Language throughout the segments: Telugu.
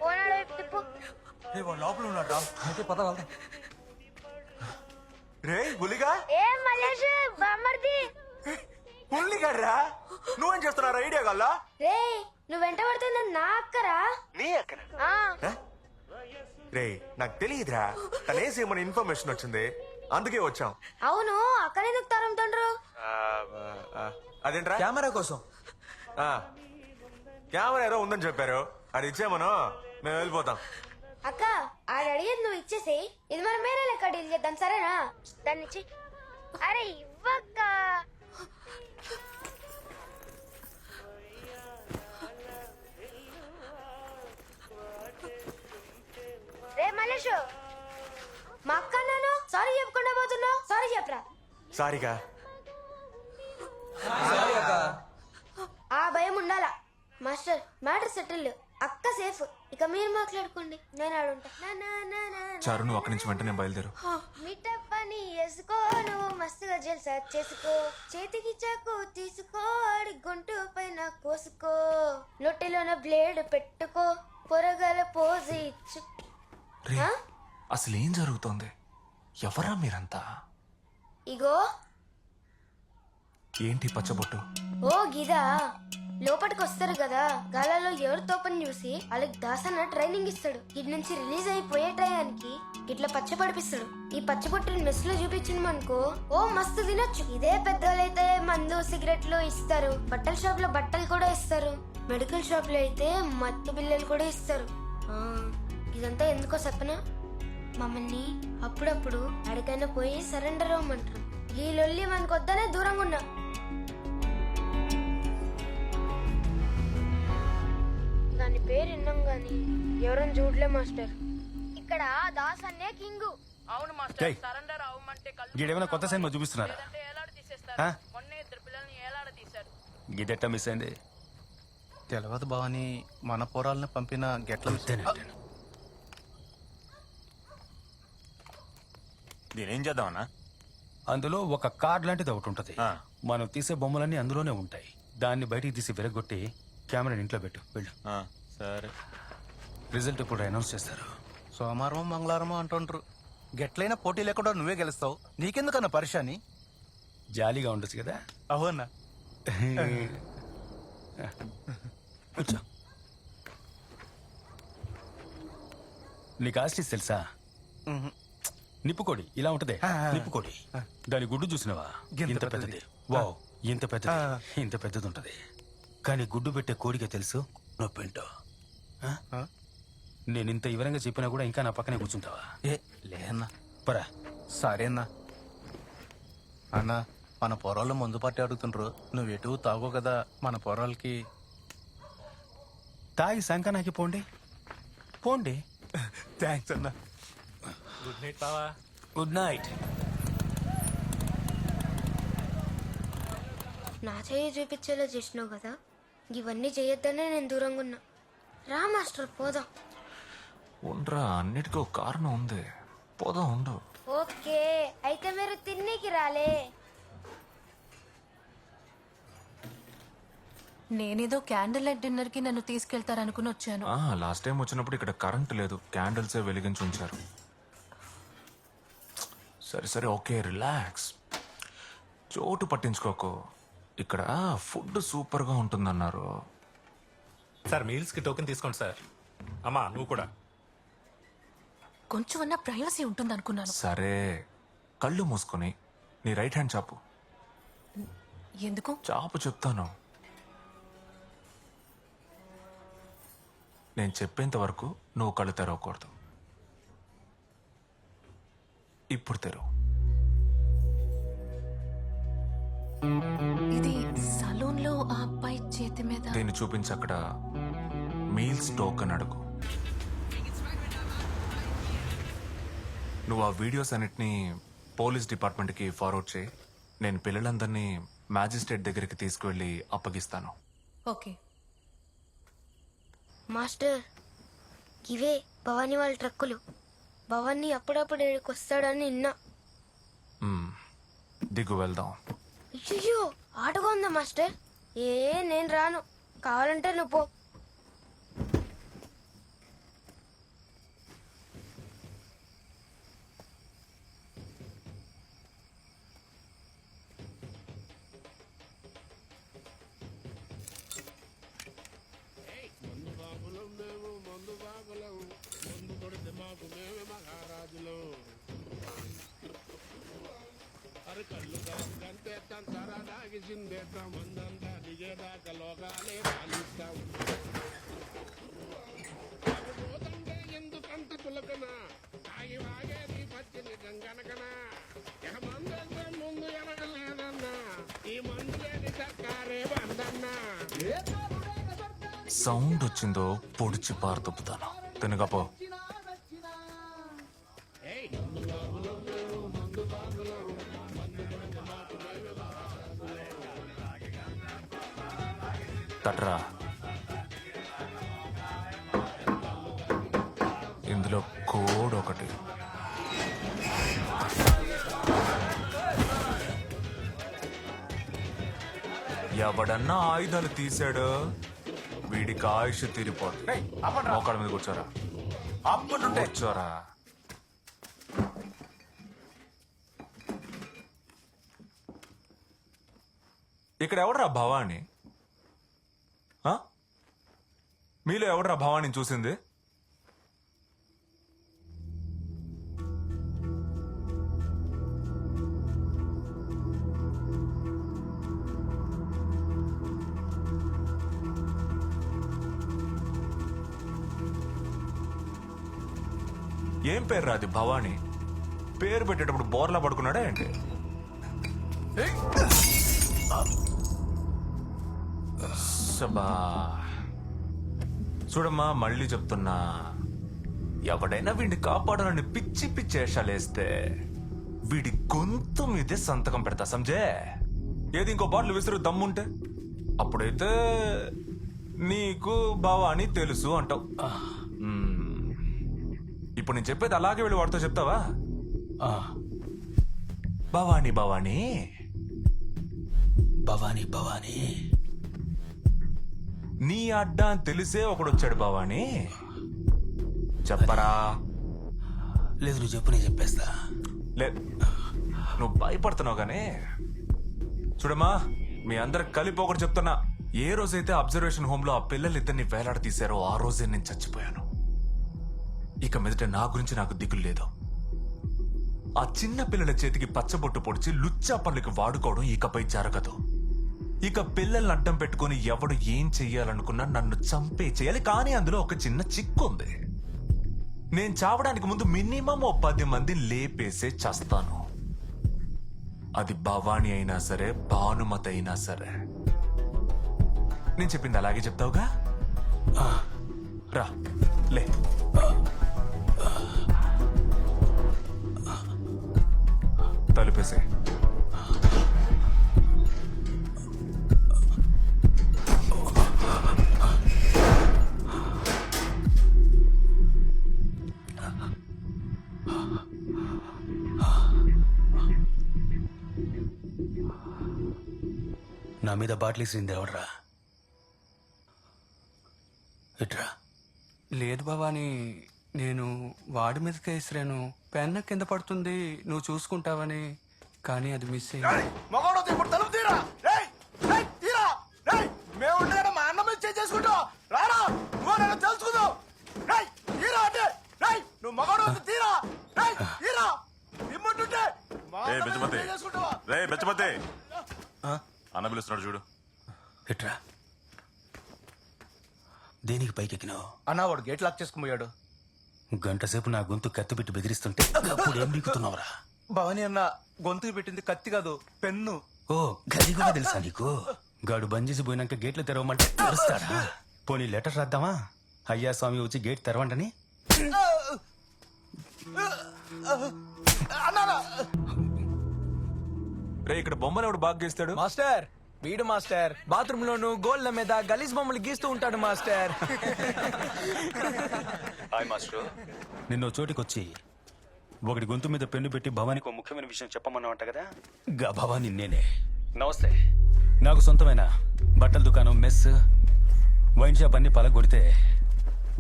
ఓనాడు వైపు తిప్పు. లోపల ఉన్నాడా? అయితే పద వెళ్దాం. రే బులిగా, ఏం మల్లేష్ బామ్మర్ది? బుల్లిగాడ్రా, నువ్వేం చేస్తున్నారా? ఐడియా గల్లా రే నువ్వు వెంట పడుతుంది నా అక్కరా? నీ అక్కడ ఆ, రే నాకు తెలియదురా, తనేసి ఏమైనా ఇన్ఫర్మేషన్ వచ్చింది, అందుకే వచ్చాం. అవును అక్కడెందుకు తరుముతుండ్రు? అదేంట్రా? కెమెరా కోసం. కెమెరా ఏదో ఉందని చెప్పారు, అది ఇచ్చామను మేము వెళ్ళిపోతాం. అక్క ఆడ అడిగేది నువ్వు ఇచ్చేసి ఇది మనం వేరే లెక్క డీల్ చేద్దాం, సరేనా? దాన్ని ఇచ్చి. అరే ఇవ్వక్క. రే మల్లేష్, మా అక్క అన్నాను సారీ చెప్పకుండా పోతున్నావు, సారీ చెప్పరా? సారీగా. ఆ భయం ఉండాలా మాస్టర్. మ్యాటర్ సెటిల్, అక్క సేఫ్, ఇక మీరు మాట్లాడుకోండి, నేను ఆడుంటా. చారు, నువ్వు అక్కడి నుంచి వెంటనే బయలుదేరు. మీటప్ పని వేసుకో, నువ్వు మస్తుగా జల్సా చేసుకో, చేతికి చాకు తీసుకో, ఆడి గొంతు పైన కోసుకో, నొట్టిలోన బ్లేడ్ పెట్టుకో, పొరగల పోజు ఇచ్చు. రే, అసలు ఏం జరుగుతోంది? ఎవరా మీరంతా? ఇగో ఏంటి పచ్చబొట్టు? ఓ గిదా, లోపలికి వస్తారు కదా, గాలలో ఎవరి తోపని చూసి వాళ్ళకి దాసన్న ట్రైనింగ్ ఇస్తాడు. ఇటు నుంచి రిలీజ్ అయిపోయే టయానికి ఇట్లా పచ్చ పడిపిస్తాడు. ఈ పచ్చబొట్టుని మెస్ లో చూపించిన అనుకో, ఓ మస్తు తినొచ్చు. ఇదే పెద్దోళ్ళైతే మందు సిగరెట్లు ఇస్తారు, బట్టల షాప్ లో బట్టలు కూడా ఇస్తారు, మెడికల్ షాప్ లో అయితే మత్తు బిల్లలు కూడా ఇస్తారు. ఇదంతా ఎందుకో చెప్పనా? మమ్మల్ని అప్పుడప్పుడు అడిగైనా పోయి సరెండర్ అవ్వమంటారు. ఈ లొల్లి మనకొద్దనే దూరంగా ఉన్నా. దాని పేరు విన్నాం గాని ఎవరైనా చూడలే మాస్టర్. ఇక్కడ దాస్ అన్నే కింగు. అవును మాస్టర్, సరెండర్ అవ్వమంటే గీడేమైనా కొత్త సినిమా చూపిస్తున్నారా? ఏలాడ తీసేస్తారు. మొన్న ఇద్దరు పిల్లల్ని ఏలాడ తీశారు. గీదెట్ట మిస్ అయింది తెలవదు బావని, మన పోరాలను పంపిన గెట్ల నేనేం చేద్దామన్నా? అందులో ఒక కార్డ్ లాంటిది ఒకటి ఉంటది. మనం తీసే బొమ్మలన్నీ అందులోనే ఉంటాయి. దాన్ని బయటికి తీసి విరగొట్టి కెమెరా ఇంట్లో పెట్టు. వెళ్ళు. సరే. రిజల్ట్ ఇప్పుడు అనౌన్స్ చేస్తారు. సోమవారం మంగళవారం అంటుండ్రు. గెట్లైనా పోటీ లేకుండా నువ్వే గెలుస్తావు, నీకెందుకన్నా పరిశాని? జాలీగా ఉండొచ్చు కదా. అవునా? కూర్చో. నీకు ఆస్ట్రీస్ తెలుసా? నిప్పుకోడి ఇలా ఉంటదే, నిప్పుకోడి. దాని గుడ్డు చూసినవా? ఇంత పెద్దది. వావ్, ఇంత పెద్దది, ఇంత పెద్దది ఉంటది. కానీ గుడ్డు పెట్టే కోడికే తెలుసు నొప్పింటో. నేను ఇంత వివరంగా చెప్పినా కూడా ఇంకా నా పక్కనే కూర్చుంటావా? లేదన్నా. పరా. సరేనా అన్నా, మన పొరాళ్ళు ముందు పట్టి అడుగుతుండ్రు, నువ్వు ఎటు తాగో కదా మన పొరాలకి. తాగి సంకనాకి పోండి పోండి. థ్యాంక్స్ అన్నా. గుడ్ నైట్ బావా. Good night. నా చెయ్యి చూపించేలా చేసినావు కదా, ఇవన్నీ చేయొద్దనే నేను దూరంగా ఉన్నా. రా మాస్టర్ పోదాం. ఉండరా, అన్నిటికీ ఒక కారణం ఉంది. పోదాం, ఉండు. ఓకే అయితే మీరు తిన్నీకి రాలే. నేనేదో క్యాండిల్ లైట్ డిన్నర్ కి నన్ను తీసుకెళ్తారనుకుని వచ్చాను. లాస్ట్ టైం వచ్చినప్పుడు ఇక్కడ కరెంట్ లేదు, క్యాండిల్సే వెలిగించి ఉంచారు. సరే సరే, ఓకే, రిలాక్స్. చోటు పట్టించుకోకు. ఇక్కడ ఫుడ్ సూపర్ గా ఉంటుందన్నారు. సార్ మీల్స్ కి టోకెన్ తీసుకోండి సార్. అమ్మా నువ్వు కూడా. కొంచెం అన్న ప్రైవసీ ఉంటుంది అనుకున్నాను. సరే, కళ్ళు మూసుకొని నీ రైట్ హ్యాండ్ చాపు. ఎందుకు? చాపు, చెప్తాను. నేను చెప్పేంత వరకు నువ్వు కళ్ళు తెరవకూడదు. ఇప్పుడు తెరవు. ఇది సలూన్ లో ఆ అబ్బాయి చేతి మీద. దీన్ని చూపించి అక్కడ మీల్స్ టోకెన్ అడుగు. నువ్వు ఆ వీడియోస్ అన్నిటినీ పోలీస్ డిపార్ట్మెంట్కి ఫార్వర్డ్ చేయి. నేను పిల్లలందరినీ మ్యాజిస్ట్రేట్ దగ్గరికి తీసుకువెళ్ళి అప్పగిస్తాను. ఓకే మాస్టర్, ఇవే భవానీ వాళ్ళ ట్రక్కులు. భవానీ అప్పుడప్పుడు ఇక్కడికి వస్తాడని నిన్నా. దిగు, వెళ్దాం. అయ్యో ఆటగా ఉందా మాస్టర్? నేను రాను, కావాలంటే నువ్వు పో. ఎందుకంత తులకన తాగి వాగేది పచ్చిన గంగనకన ఇక మందు ముందు ఎనగలేదన్నా ఈ మందు లేని సర్కారే బందన్నా సౌండ్ వచ్చిందో పొడిచి పారదొప్పుతాను తినకపో. తట్రా. ఇందులో కోడ్ ఒకటి. ఎవడన్నా ఆయుధాలు తీసాడు వీడికి ఆయుష్ తీరిపోతుంది. మోకాళ్ళ మీద కూర్చోరా, కూర్చోరా. ఇక్కడ ఎవడరా భవాని? ఆ? మీలో ఎవడరా భవాని చూసింది? ఏం పేరు రాది భవాని? పేరు పెట్టేటప్పుడు బోర్లా పడుకున్నాడా ఏంటి? శబా. చూడమ్మా, మళ్ళీ చెప్తున్నా, ఎవడైనా వీడిని కాపాడాలని పిచ్చి పిచ్చి వేషాలేస్తే వీడి గొంతు మీదే సంతకం పెడతా, సంజే. ఏది ఇంకో బాటిల్ విసిరు దమ్ముంటే అప్పుడైతే నీకు భవాని తెలుసు అంటావు. ఇప్పుడు నేను చెప్పేది అలాగే వెళ్ళి వాడితో చెప్తావా? భవాని భవాని భవానీ భవానీ నీ అడ్డా అని తెలిసే ఒకడు వచ్చాడు భవాని. చెప్పరా? లేదు, నువ్వు చెప్పు, నేను చెప్పేస్తా. లేదు, నువ్వు భయపడుతున్నావు గానీ. చూడమ్మా, మీ అందరికి కలిపి ఒకటి చెప్తున్నా. ఏ రోజైతే అబ్జర్వేషన్ హోమ్ లో ఆ పిల్లలిద్దరిని వేలాడ తీశారో ఆ రోజే నేను చచ్చిపోయాను. ఇక మీదట నా గురించి నాకు దిగులు లేదు. ఆ చిన్న పిల్లల చేతికి పచ్చబొట్టు పొడిచి లుచ్చా పనులకి వాడుకోవడం ఇకపై జరగదు. ఇక పిల్లల్ని అడ్డం పెట్టుకుని ఎవడు ఏం చెయ్యాలనుకున్నా నన్ను చంపే చేయాలి. కానీ అందులో ఒక చిన్న చిక్కు ఉంది. నేను చావడానికి ముందు మినిమం 10 మందిని లేపేసే చస్తాను. అది భవాని అయినా సరే, భానుమతి అయినా సరే. నేను చెప్పింది అలాగే చెప్తావుగా? రా, లే. తలుపేసే. నా మీద బాటిల్ ఇసింది ఎవడరా? ఇట్రా. లేదు భవాని, నేను వాడి మీదకే ఇసిరాను. పెన్న కింద పడుతుంది, నువ్వు చూసుకుంటావని. కానీ అది మిస్ అయింది. మగవాడు ఇప్పుడు తలుపు తీరా. రేయ్, రేయ్, తీరా. రేయ్, మేము ఉండగా మా అన్న మీద చేసుకుంటావు. రారా, నువ్వు నన్ను తెలుసుకుందావు. రేయ్, తీరా అంటే. రేయ్, నువ్వు మగవాడు తీరా. రేయ్, తీరా. ఇమ్మంటుంటే చేసుకుంటావా? రే బెచ్చపతి, అన్న పిలుస్తున్నాడు చూడు. ఇట్రా. దేనికి పైకెక్కినావు? అన్న వాడు గేట్ లాక్ చేసుకుని పోయాడు. గంట సేపు నా గొంతు కత్తి పెట్టి బెదిరిస్తుంటే అప్పుడు ఏం బీకుతున్నావురా? భవాని అన్న గొంతుకు పెట్టింది కత్తి కాదు, పెన్ను. ఓ, గది కూడా తెలుసా నీకు? గాడు బంద్ చేసి పోయినాక గేట్లు తెరవమంటే తెరుస్తాడా? పోనీ లెటర్ రాద్దామా? అయ్యా స్వామి వచ్చి గేట్ తెరవంటని. రే, ఇక్కడ బొమ్మలు ఎవడు బాగా గీస్తాడు? మాస్టర్, వీడు మాస్టర్. బాత్రూమ్ లోను గోల్డ్ల మీద గలీజ్ బొమ్మలు గీస్తూ ఉంటాడు మాస్టర్. Hi master. నిన్న చోటికొచ్చి ఒకటి గొంతు మీద పెన్ను పెట్టి భవానికి ఒక ముఖ్యమైన విషయం చెప్పమన్నావంట కదా? గా భవాని నేనే. నమస్తే. నాకు సొంతమైన బట్టల దుకాణం, మెస్, వైన్ షాప్ అన్ని పలగొడితే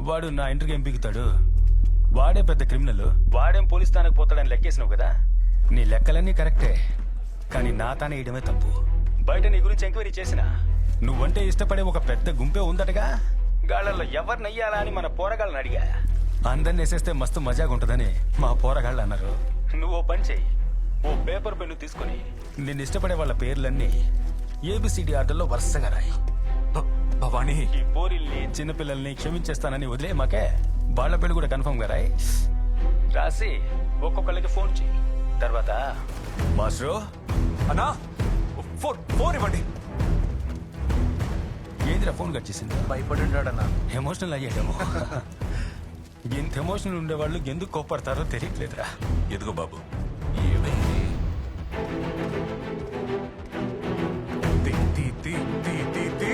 వాడు నా ఇంటికి ఏం బిగుతాడు? వాడే పెద్ద క్రిమినల్. వాడేం పోలీస్ స్థానానికి పోతాడని లెక్కేసినావు కదా? నీ లెక్కలన్నీ కరెక్టే, కానీ నా తానే వేయడమే తప్పు. బయట నీ గురించి ఎంక్వైరీ చేసిన నువ్వంటే ఇష్టపడే ఒక పెద్ద గుంపే ఉందటగా. గాళ్ళల్లో ఎవరినయ్యాలా అని మన పోరగాళ్ళని అడిగా. అందరిని వేసేస్తే మస్తు మజాగా ఉంటుందని మా పోరగాళ్ళు అన్నారు. నువ్వు ఓ పని చెయ్యి, ఓ పేపర్ పెన్ను తీసుకుని నిన్ను ఇష్టపడే వాళ్ళ పేర్లన్నీ ఏబిసిడి ఆర్డర్లో వరుసగా రాయి. భవానీ ఈ పోరిల్ని చిన్నపిల్లల్ని క్షమించేస్తానని వదిలే మాకే వాళ్ళ పెళ్లి కూడా కన్ఫర్మ్ గా రాయి. రాసి ఒక్కొక్కళ్ళకి ఫోన్ చేయి. తర్వాత మాస్టరు అన్నా ఫోన్ ఇవ్వండి. ఏందిరా ఫోన్ కట్ చేసింది? భయపడున్నాడన్నా. ఎమోషనల్ అయ్యాడేమో. ఎంత ఎమోషనల్ ఉండేవాళ్ళు ఎందుకు కోపడతారో తెలియట్లేదురా. ఎదుగు బాబు. ఏమైంది? తీ, తీ, తీ, తీ, తీ, తీ.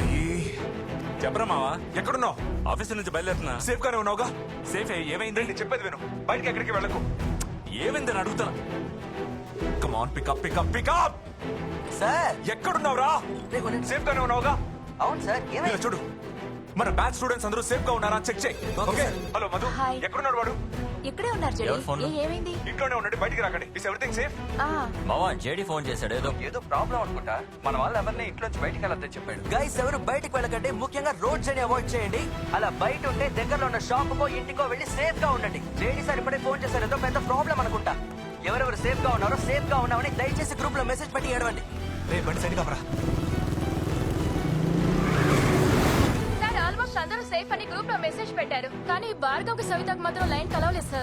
తీ. చెప్పరా మావా, ఎక్కడున్నావు? ఆఫీస్ నుంచి బయలుదేరుతున్నా. సేఫ్ గానే ఉన్నావుగా? సేఫ్ ఏమైంది? నేను చెప్పేది విను, బయటికి ఎక్కడికి వెళ్ళకు. ఏమైందని అడుగుతా. Come on pick up pick up pick up. Sir ఎక్కడున్నావురా? సేఫ్ గానే ఉన్నావుగా? అవును సార్ ఇలా చూడు, మన బ్యాచ్ స్టూడెంట్స్ అందరూ సేఫ్ గా ఉన్నారా చెక్ చేయి. ఓకే. Hello Madhu, hi. ఎక్కడున్నాడు వాడు? ఇక్కడే ఉన్నారు జెడీ. ఏమైంది? ఇంట్లోనే ఉండండి, బయటికి రాకండి. Is everything safe? మావా జేడీ ఫోన్ చేశాడు ఏదో ప్రాబ్లం అనుకుంటా. మన వాళ్ళు ఎవరిని ఇంట్లోంచి బయటికి వెళ్ళొద్దని చెప్పాడు. గైస్ ఎవరు బయటికి వెళ్ళకండి, ముఖ్యంగా రోడ్స్ అని అవాయిడ్ చేయండి. అలా బయట ఉంటే దగ్గరలో ఉన్న షాప్ కో ఇంటికో వెళ్ళి సేఫ్ గా ఉండండి. జేడీ సార్ ఇప్పుడే ఫోన్ చేశారు, ఏదో పెద్ద ప్రాబ్లం అనుకుంటా. ఎవరెవరు సేఫ్ గా ఉన్నారో సేఫ్ గా ఉన్నామని దయచేసి గ్రూప్ లో మెసేజ్ పెట్టి ఏడవండి. రే బండి సైడ్ కాపరా. సార్ ఆల్మోస్ట్ అందరూ సేఫ్ అని గ్రూప్ లో మెసేజ్ పెట్టారు, కానీ భార్గవ్ సవితకు మాత్రం లైన్ కలవలేదు సార్.